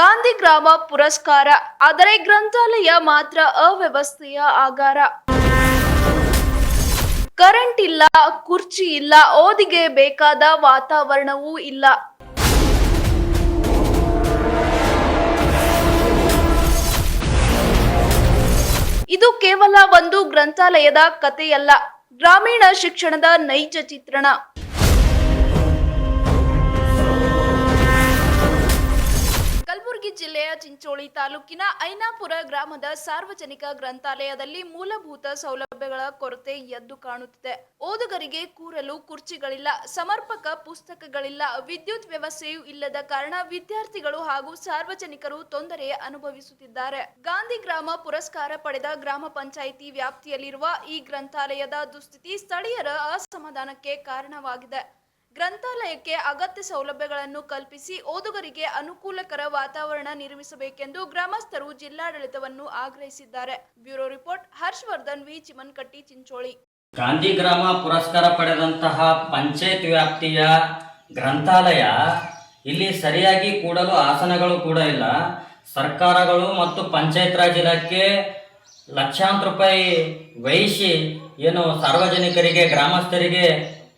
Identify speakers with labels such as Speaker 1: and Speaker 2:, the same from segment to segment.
Speaker 1: ಗಾಂಧಿ ಗ್ರಾಮ ಪುರಸ್ಕಾರ. ಆದರೆ ಗ್ರಂಥಾಲಯ ಮಾತ್ರ ಅವ್ಯವಸ್ಥೆಯ ಆಗಾರ. ಕರೆಂಟ್ ಇಲ್ಲ, ಕುರ್ಚಿ ಇಲ್ಲ, ಓದಿಗೆ ಬೇಕಾದ ವಾತಾವರಣವೂ ಇಲ್ಲ. ಇದು ಕೇವಲ ಒಂದು ಗ್ರಂಥಾಲಯದ ಕಥೆಯಲ್ಲ, ಗ್ರಾಮೀಣ ಶಿಕ್ಷಣದ ನೈಜ ಚಿತ್ರಣ. ಕಲಬುರಗಿ ಜಿಲ್ಲೆಯ ಚಿಂಚೋಳಿ ತಾಲೂಕಿನ ಐನಾಪುರ ಗ್ರಾಮದ ಸಾರ್ವಜನಿಕ ಗ್ರಂಥಾಲಯದಲ್ಲಿ ಮೂಲಭೂತ ಸೌಲಭ್ಯಗಳ ಕೊರತೆ ಎದ್ದು ಕಾಣುತ್ತಿದೆ. ಓದುಗರಿಗೆ ಕೂರಲು ಕುರ್ಚಿಗಳಿಲ್ಲ, ಸಮರ್ಪಕ ಪುಸ್ತಕಗಳಿಲ್ಲ, ವಿದ್ಯುತ್ ವ್ಯವಸ್ಥೆಯೂ ಇಲ್ಲದ ಕಾರಣ ವಿದ್ಯಾರ್ಥಿಗಳು ಹಾಗೂ ಸಾರ್ವಜನಿಕರು ತೊಂದರೆ ಅನುಭವಿಸುತ್ತಿದ್ದಾರೆ. ಗಾಂಧಿ ಗ್ರಾಮ ಪುರಸ್ಕಾರ ಪಡೆದ ಗ್ರಾಮ ಪಂಚಾಯಿತಿ ವ್ಯಾಪ್ತಿಯಲ್ಲಿರುವ ಈ ಗ್ರಂಥಾಲಯದ ದುಸ್ಥಿತಿ ಸ್ಥಳೀಯರ ಅಸಮಾಧಾನಕ್ಕೆ ಕಾರಣವಾಗಿದೆ. ಗ್ರಂಥಾಲಯಕ್ಕೆ ಅಗತ್ಯ ಸೌಲಭ್ಯಗಳನ್ನು ಕಲ್ಪಿಸಿ ಓದುಗರಿಗೆ ಅನುಕೂಲಕರ ವಾತಾವರಣ ನಿರ್ಮಿಸಬೇಕೆಂದು ಗ್ರಾಮಸ್ಥರು ಜಿಲ್ಲಾಡಳಿತವನ್ನು ಆಗ್ರಹಿಸಿದ್ದಾರೆ. Bureau report, Harshavardhan V, Chimankatti, Chincholi.
Speaker 2: Gandhi ಗ್ರಾಮ ಪುರಸ್ಕಾರ ಪಡೆದಂತಹ ಪಂಚಾಯತ್ ವ್ಯಾಪ್ತಿಯ ಗ್ರಂಥಾಲಯ ಇಲ್ಲಿ ಸರಿಯಾಗಿ ಕೂಡಲು ಆಸನಗಳು ಕೂಡ ಇಲ್ಲ. ಸರ್ಕಾರಗಳು ಮತ್ತು ಪಂಚಾಯತ್ ರಾಜ್ ಇಲಾಖೆ ಲಕ್ಷಾಂತರ ರೂಪಾಯಿ ವ್ಯಯಿಸಿ ಏನು ಸಾರ್ವಜನಿಕರಿಗೆ, ಗ್ರಾಮಸ್ಥರಿಗೆ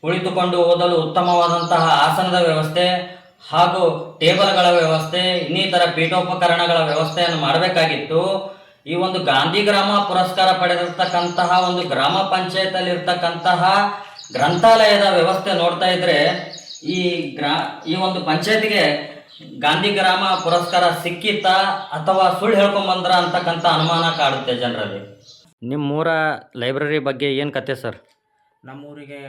Speaker 2: ಕುಳಿತುಕೊಂಡು ಓದಲು ಉತ್ತಮವಾದಂತಹ ಆಸನದ ವ್ಯವಸ್ಥೆ ಹಾಗೂ ಟೇಬಲ್ಗಳ ವ್ಯವಸ್ಥೆ, ಇನ್ನಿತರ ಪೀಠೋಪಕರಣಗಳ ವ್ಯವಸ್ಥೆಯನ್ನು ಮಾಡಬೇಕಾಗಿತ್ತು. ಈ ಒಂದು ಗಾಂಧಿ ಗ್ರಾಮ ಪುರಸ್ಕಾರ ಪಡೆದಿರ್ತಕ್ಕಂತಹ ಒಂದು ಗ್ರಾಮ ಪಂಚಾಯತ್ ಅಲ್ಲಿ ಇರ್ತಕ್ಕಂತಹ ಗ್ರಂಥಾಲಯದ ವ್ಯವಸ್ಥೆ ನೋಡ್ತಾ ಇದ್ರೆ ಈ ಒಂದು ಪಂಚಾಯತ್ಗೆ ಗಾಂಧಿ ಗ್ರಾಮ ಪುರಸ್ಕಾರ ಸಿಕ್ಕಿತಾ ಅಥವಾ ಸುಳ್ಳು ಹೇಳ್ಕೊಂಬಂದ್ರ ಅಂತಕ್ಕಂಥ ಅನುಮಾನ ಕಾಡುತ್ತೆ ಜನರಲ್ಲಿ. ನಿಮ್ಮೂರ ಲೈಬ್ರರಿ ಬಗ್ಗೆ ಏನು ಕತೆ ಸರ್?
Speaker 3: ನಮ್ಮೂರಿಗೆ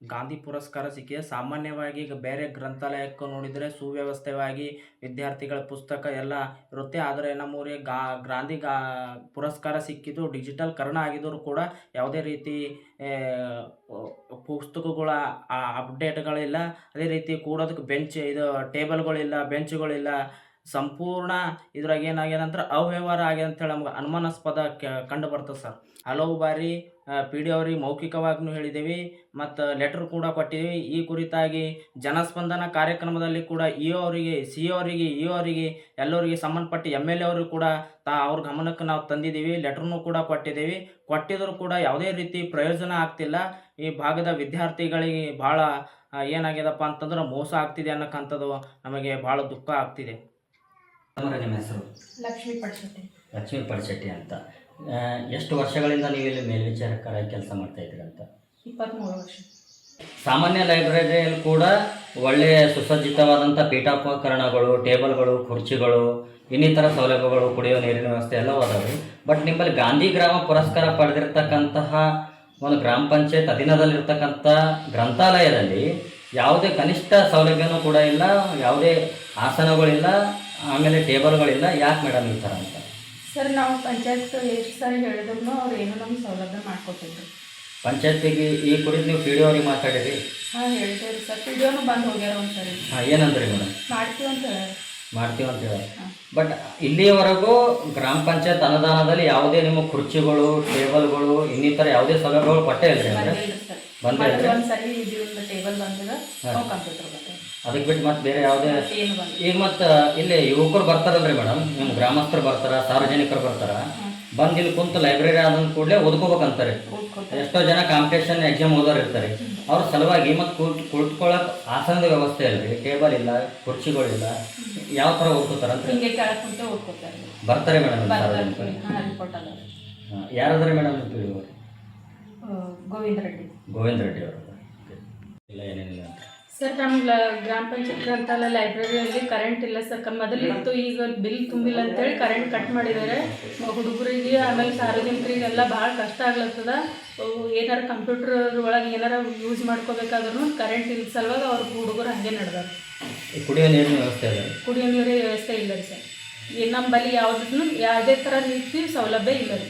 Speaker 3: ಗಾಂಧಿ ಪುರಸ್ಕಾರ ಸಿಕ್ಕಿದೆ. ಸಾಮಾನ್ಯವಾಗಿ ಈಗ ಬೇರೆ ಗ್ರಂಥಾಲಯಕ್ಕೆ ನೋಡಿದರೆ ಸುವ್ಯವಸ್ಥೆಯಾಗಿ ವಿದ್ಯಾರ್ಥಿಗಳ ಪುಸ್ತಕ ಎಲ್ಲ ಇರುತ್ತೆ. ಆದರೆ ನಮ್ಮೂರಿಗೆ ಗಾಂಧಿ ಪುರಸ್ಕಾರ ಸಿಕ್ಕಿದ್ದು ಡಿಜಿಟಲ್ ಕರ್ಣ ಆಗಿದ್ದರೂ ಕೂಡ ಯಾವುದೇ ರೀತಿ ಪುಸ್ತಕಗಳ ಅಪ್ಡೇಟ್ಗಳಿಲ್ಲ. ಅದೇ ರೀತಿ ಕೂಡೋದಕ್ಕೆ ಟೇಬಲ್ಗಳಿಲ್ಲ, ಬೆಂಚ್ಗಳಿಲ್ಲ. ಸಂಪೂರ್ಣ ಇದ್ರಾಗ ಏನಾಗ್ಯದ ಅಂದ್ರೆ ಅವ್ಯವಹಾರ ಆಗಿದೆ ಅಂತೇಳಿ ನಮ್ಗೆ ಅನುಮಾನಾಸ್ಪದ ಕಂಡು ಬರ್ತದೆ ಸರ್. ಹಲವು ಬಾರಿ PD ಅವ್ರಿಗೆ ಮೌಖಿಕವಾಗೂ ಹೇಳಿದ್ದೀವಿ ಮತ್ತು ಲೆಟ್ರ್ ಕೂಡ ಕೊಟ್ಟಿದ್ದೀವಿ. ಈ ಕುರಿತಾಗಿ ಜನಸ್ಪಂದನ ಕಾರ್ಯಕ್ರಮದಲ್ಲಿ ಕೂಡ CO ಅವರಿಗೆ, CO ಅವರಿಗೆ, EO ಅವರಿಗೆ, ಎಲ್ಲರಿಗೆ ಸಂಬಂಧಪಟ್ಟ MLA ಅವ್ರಿಗೆ ಕೂಡ ಅವ್ರ ಗಮನಕ್ಕೆ ನಾವು ತಂದಿದ್ದೀವಿ. ಲೆಟ್ರನ್ನು ಕೂಡ ಕೊಟ್ಟಿದ್ದರೂ ಕೂಡ ಯಾವುದೇ ರೀತಿ ಪ್ರಯೋಜನ ಆಗ್ತಿಲ್ಲ. ಈ ಭಾಗದ ವಿದ್ಯಾರ್ಥಿಗಳಿಗೆ ಭಾಳ ಏನಾಗ್ಯದಪ್ಪ ಅಂತಂದ್ರೆ ಮೋಸ ಆಗ್ತಿದೆ ಅನ್ನೋಕ್ಕಂಥದ್ದು ನಮಗೆ ಭಾಳ ದುಃಖ ಆಗ್ತಿದೆ.
Speaker 2: ನಿಮ್ಮ ಹೆಸರು?
Speaker 4: ಲಕ್ಷ್ಮೀ ಪಡ್ಶೆಟ್ಟಿ.
Speaker 2: ಲಕ್ಷ್ಮೀ ಪಡ್ಶೆಟ್ಟಿ ಅಂತ. ಎಷ್ಟು ವರ್ಷಗಳಿಂದ ನೀವು ಇಲ್ಲಿ ಮೇಲ್ವಿಚಾರಕರಾಗಿ ಕೆಲಸ ಮಾಡ್ತಾ ಇದ್ದೀರಿ ಅಂತ?
Speaker 4: 23 ವರ್ಷ.
Speaker 2: ಸಾಮಾನ್ಯ ಲೈಬ್ರರಿಯಲ್ಲಿ ಕೂಡ ಒಳ್ಳೆಯ ಸುಸಜ್ಜಿತವಾದಂಥ ಪೀಠೋಪಕರಣಗಳು, ಟೇಬಲ್ಗಳು, ಕುರ್ಚಿಗಳು, ಇನ್ನಿತರ ಸೌಲಭ್ಯಗಳು, ಕುಡಿಯೋ ನೀರಿನ ವ್ಯವಸ್ಥೆ ಎಲ್ಲ ಅದಾವೆ. ಬಟ್ ನಿಮ್ಮಲ್ಲಿ ಗಾಂಧಿ ಗ್ರಾಮ ಪುರಸ್ಕಾರ ಪಡೆದಿರ್ತಕ್ಕಂತಹ ಒಂದು ಗ್ರಾಮ ಪಂಚಾಯತ್ ಅಧೀನದಲ್ಲಿರ್ತಕ್ಕಂಥ ಗ್ರಂಥಾಲಯದಲ್ಲಿ ಯಾವುದೇ ಕನಿಷ್ಠ ಸೌಲಭ್ಯನೂ ಕೂಡ ಇಲ್ಲ, ಯಾವುದೇ ಆಸನಗಳಿಲ್ಲ, ಆಮೇಲೆ ಟೇಬಲ್ಗಳಿಲ್ಲ. ಯಾಕೆ ಮೇಡಮ್ ಈ ಥರ ಅಂತ?
Speaker 4: ಸರ್, ನಾವು ಪಂಚಾಯತ್ ಎಷ್ಟು ಸಾರಿ ಹೇಳಿದ್ರು ಅವ್ರು ಏನೋ ನಮ್ಗೆ ಸೌಲಭ್ಯ ಮಾಡ್ಕೊಟ್ಟಿದ್ರು.
Speaker 2: ಪಂಚಾಯತಿಗೆ ಈ ಕುರಿತು ನೀವು PD ಅವ್ರಿಗೆ ಮಾತಾಡಿರಿ?
Speaker 4: ಹಾಂ, ಹೇಳ್ತೇವೆ ಸರ್. PDOನು ಬಂದು ಹೋಗ್ಯಾರ ಒಂದ್ಸರಿ.
Speaker 2: ಹಾಂ, ಏನಂದ್ರಿ ಮೇಡಮ್?
Speaker 4: ಮಾಡ್ತೀವಿ ಅಂತ
Speaker 2: ಹೇಳಿ. ಬಟ್ ಇಲ್ಲಿಯವರೆಗೂ ಗ್ರಾಮ ಪಂಚಾಯತ್ ಅನುದಾನದಲ್ಲಿ ಯಾವುದೇ ನಿಮ್ಮ ಕುರ್ಚಿಗಳು, ಟೇಬಲ್ಗಳು, ಇನ್ನಿತರ ಯಾವುದೇ ಸೌಲಭ್ಯಗಳು ಕೊಟ್ಟೇ ಇಲ್ರಿ? ಅಂದರೆ ಬಂದೇ ಇಲ್ರಿ?
Speaker 4: ಒಂದ್ಸರಿ ಒಂದು ಟೇಬಲ್ ಬಂದಿದೆ, ಕಂಪ್ಯೂಟರ್ ಬಂದಿದೆ.
Speaker 2: ಅದಕ್ಕೆ ಬಿಟ್ಟು ಮತ್ತೆ ಬೇರೆ ಯಾವುದೇ
Speaker 4: ಏನು ಬಂದಿದೆ?
Speaker 2: ಈಗ ಮತ್ತು ಇಲ್ಲಿ ಯುವಕರು ಬರ್ತಾರಲ್ರಿ ಮೇಡಮ್, ನಿಮ್ಮ ಗ್ರಾಮಸ್ಥರು ಬರ್ತಾರ, ಸಾರ್ವಜನಿಕರು ಬರ್ತಾರ, ಬಂದು ಇಲ್ಲಿ ಕುಂತು ಲೈಬ್ರರಿ ಆದ ಕೂಡಲೇ ಓದ್ಕೋಬೇಕಂತಾರೆ. ಎಷ್ಟೋ ಜನ ಕಾಂಪಿಟೇಷನ್ ಎಕ್ಸಾಮ್ ಓದೋರು ಇರ್ತಾರೆ. ಅವ್ರ ಸಲುವಾಗಿ ಮತ್ತು ಕುಳಿತುಕೊಳ್ಳೋಕೆ ಆಸನದ ವ್ಯವಸ್ಥೆ ಇಲ್ರಿ, ಟೇಬಲ್ ಇಲ್ಲ, ಕುರ್ಚಿಗಳಿಲ್ಲ. ಯಾವ ಥರ ಓದ್ಕೋತಾರಂತ ಬರ್ತಾರೆ ಮೇಡಮ್ ಸಾರ್ವಜನಿಕರು? ಯಾರಾದ್ರಿ ಮೇಡಮ್?
Speaker 4: ಗೋವಿಂದ ರೆಡ್ಡಿ.
Speaker 2: ಗೋವಿಂದ ರೆಡ್ಡಿ ಅವರು ಇಲ್ಲ, ಏನೇನಿಲ್ಲ ಅಂತ
Speaker 4: ಸರ್. ನಮ್ಮ ಗ್ರಾಮ ಪಂಚಾಯತ್ ಗ್ರಂಥಾಲಯ ಲೈಬ್ರರಿಯಲ್ಲಿ ಕರೆಂಟ್ ಇಲ್ಲ ಸರ್. ಮೊದಲಿತ್ತು, ಈಗ ಬಿಲ್ ತುಂಬಿಲ್ಲ ಅಂತೇಳಿ ಕರೆಂಟ್ ಕಟ್ ಮಾಡಿದ್ದಾರೆ. ಹುಡುಗರಿಗೆ ಆಮೇಲೆ ಸಾರ್ವಜನಿಕರಿಗೆಲ್ಲ ಭಾಳ ಕಷ್ಟ ಆಗ್ಲತ್ತದ. ಏನಾರ ಕಂಪ್ಯೂಟರ್ ಒಳಗೆ ಏನಾರ ಯೂಸ್ ಮಾಡ್ಕೋಬೇಕಾದ್ರೂ ಕರೆಂಟ್ ಇಲ್ಲ ಸಲುವಾಗಿ ಅವ್ರ ಹುಡುಗರು ಹಾಗೆ ನಡೆದಾರೆ.
Speaker 2: ಕುಡಿಯೋ ನೀರಿನ ವ್ಯವಸ್ಥೆ ಇದೆ?
Speaker 4: ಕುಡಿಯೋ ನೀರಿನ ವ್ಯವಸ್ಥೆ ಇಲ್ಲ ರೀ ಸರ್. ನಮ್ಮ ಬಳಿ ಯಾವುದೂ ಯಾವುದೇ ಥರ ರೀತಿ ಸೌಲಭ್ಯ ಇಲ್ಲ ರೀ.